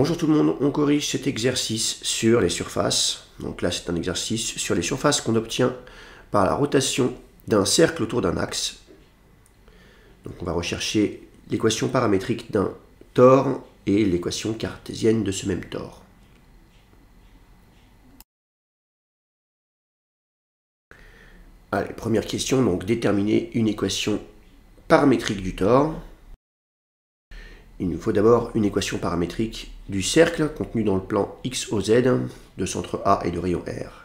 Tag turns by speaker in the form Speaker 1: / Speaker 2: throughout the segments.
Speaker 1: Bonjour tout le monde, on corrige cet exercice sur les surfaces. Donc là c'est un exercice sur les surfaces qu'on obtient par la rotation d'un cercle autour d'un axe. Donc on va rechercher l'équation paramétrique d'un tore et l'équation cartésienne de ce même tore. Allez, première question, donc déterminer une équation paramétrique du tore. Il nous faut d'abord une équation paramétrique du cercle contenu dans le plan x, o, z de centre A et de rayon R.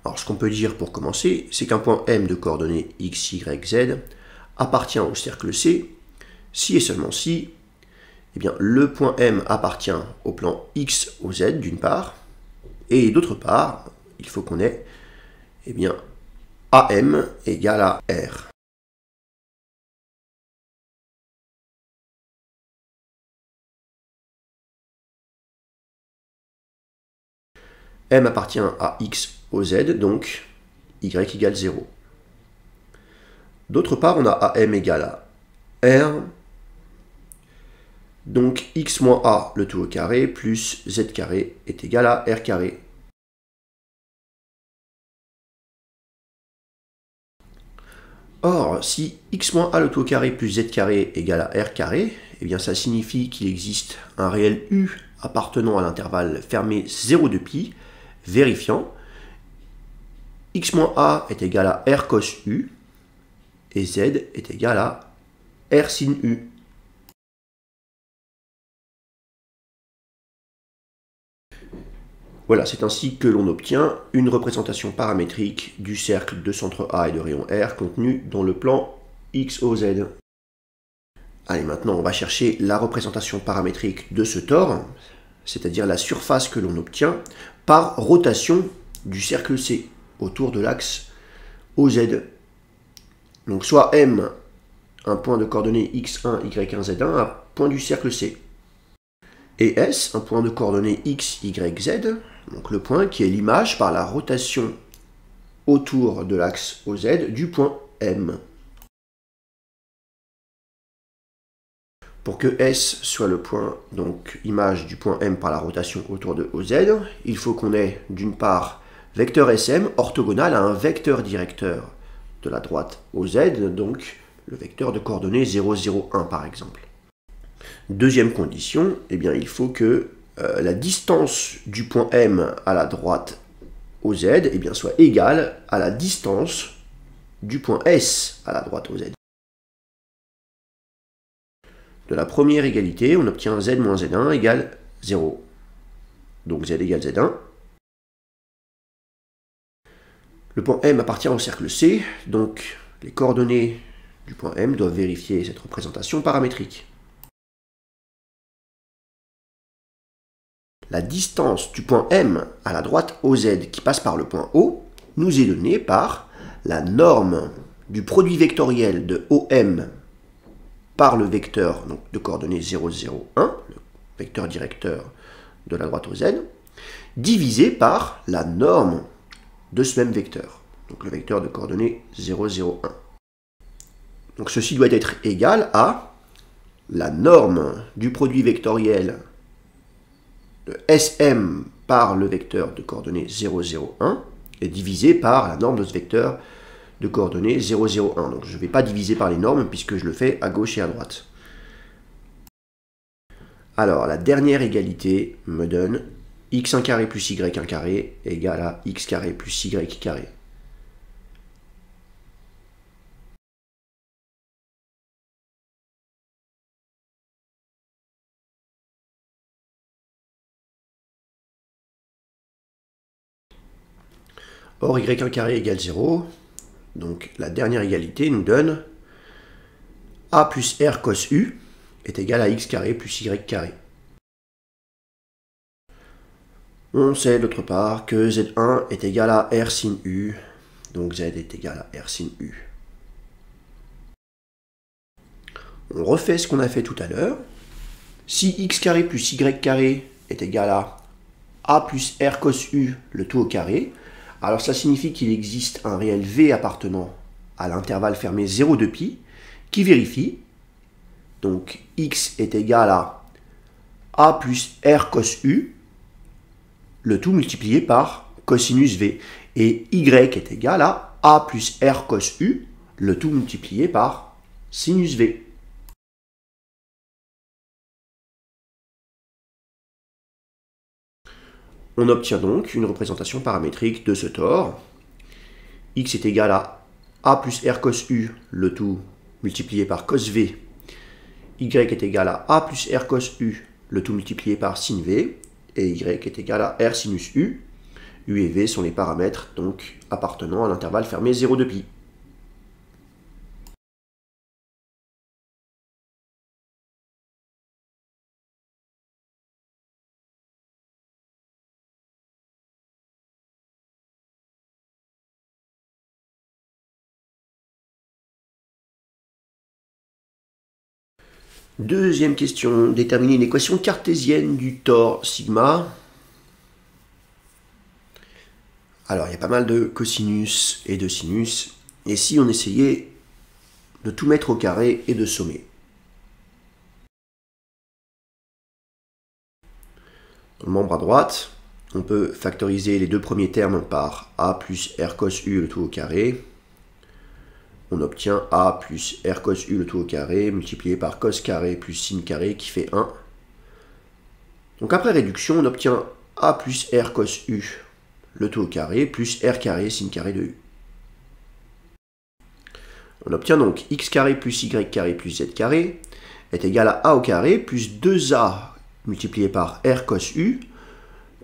Speaker 1: Alors ce qu'on peut dire pour commencer, c'est qu'un point M de coordonnées x, y, z appartient au cercle C, si et seulement si, eh bien, le point M appartient au plan x, o, z d'une part, et d'autre part, il faut qu'on ait AM égale à R. M appartient à x, o, z, donc y égale 0. D'autre part, on a AM égale à R, donc x moins a le tout au carré plus z carré est égal à r carré. Or, si x moins a le tout au carré plus z carré égale à r carré, eh bien ça signifie qu'il existe un réel u appartenant à l'intervalle fermé 0 de pi, vérifiant x moins a est égal à r cos u et z est égal à r sin u. Voilà, c'est ainsi que l'on obtient une représentation paramétrique du cercle de centre A et de rayon R contenu dans le plan XOZ. Allez, maintenant on va chercher la représentation paramétrique de ce tore, c'est-à-dire la surface que l'on obtient par rotation du cercle C autour de l'axe OZ. Donc soit M, un point de coordonnées x1, y1, z1, un point du cercle C. Et S, un point de coordonnées x, y, z, donc le point qui est l'image par la rotation autour de l'axe OZ du point M. Pour que S soit le point, donc image du point M par la rotation autour de OZ, il faut qu'on ait d'une part vecteur SM orthogonal à un vecteur directeur de la droite OZ, donc le vecteur de coordonnées 0, 0, 1 par exemple. Deuxième condition, eh bien, il faut que la distance du point M à la droite OZ eh bien, soit égale à la distance du point S à la droite OZ. De la première égalité, on obtient Z moins Z1 égale 0. Donc Z égale Z1. Le point M appartient au cercle C, donc les coordonnées du point M doivent vérifier cette représentation paramétrique. La distance du point M à la droite OZ qui passe par le point O nous est donnée par la norme du produit vectoriel de OM par le vecteur donc, de coordonnées 0, 0, 1, le vecteur directeur de la droite OZ, divisé par la norme de ce même vecteur, donc le vecteur de coordonnées 0, 0, 1. Donc ceci doit être égal à la norme du produit vectoriel de SM par le vecteur de coordonnées 0, 0, 1 est divisé par la norme de ce vecteur de coordonnées 0, 0, 1. Donc je ne vais pas diviser par les normes puisque je le fais à gauche et à droite. Alors la dernière égalité me donne x1 carré plus y1 carré égale à x carré plus y carré. Or, y1 carré égale 0, donc la dernière égalité nous donne a plus r cos u est égal à x carré plus y carré. On sait d'autre part que z1 est égal à r sin u, donc z est égal à r sin u. On refait ce qu'on a fait tout à l'heure. Si x carré plus y carré est égal à a plus r cos u le tout au carré, alors ça signifie qu'il existe un réel v appartenant à l'intervalle fermé 0 de pi qui vérifie Donc x est égal à a plus r cos u, le tout multiplié par cosinus v. Et y est égal à a plus r cos u, le tout multiplié par sinus v. On obtient donc une représentation paramétrique de ce tore. X est égal à a plus r cos u, le tout multiplié par cos v. Y est égal à a plus r cos u, le tout multiplié par sin v. Et y est égal à r sinus u. U et v sont les paramètres donc appartenant à l'intervalle fermé 0 de pi. Deuxième question, déterminer une équation cartésienne du tore sigma. Alors, il y a pas mal de cosinus et de sinus. Et si on essayait de tout mettre au carré et de sommer? Dans le membre à droite, on peut factoriser les deux premiers termes par a plus r cos u le tout au carré. On obtient a plus r cos u le tout au carré multiplié par cos carré plus sin carré qui fait 1. Donc après réduction, on obtient a plus r cos u le tout au carré plus r carré sin carré de u. On obtient donc x carré plus y carré plus z carré est égal à a au carré plus 2a multiplié par r cos u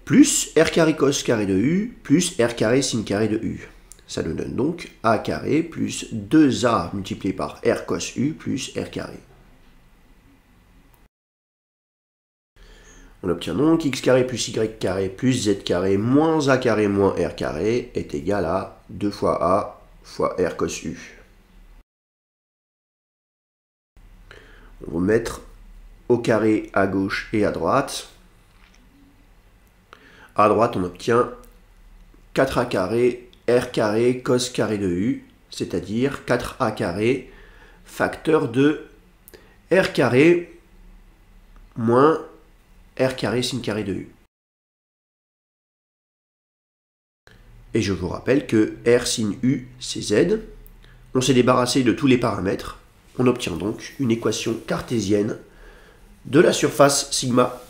Speaker 1: plus r carré cos carré de u plus r carré sin carré de u. Ça nous donne donc a carré plus 2a multiplié par r cos u plus r carré. On obtient donc x carré plus y carré plus z carré moins a carré moins r carré est égal à 2 fois a fois r cos u. On va mettre au carré à gauche et à droite. À droite, on obtient 4a carré r carré cos carré de u, c'est-à-dire 4a carré facteur de r carré moins r carré sin carré de u. Et je vous rappelle que r sin u, c'est z. On s'est débarrassé de tous les paramètres. On obtient donc une équation cartésienne de la surface sigma.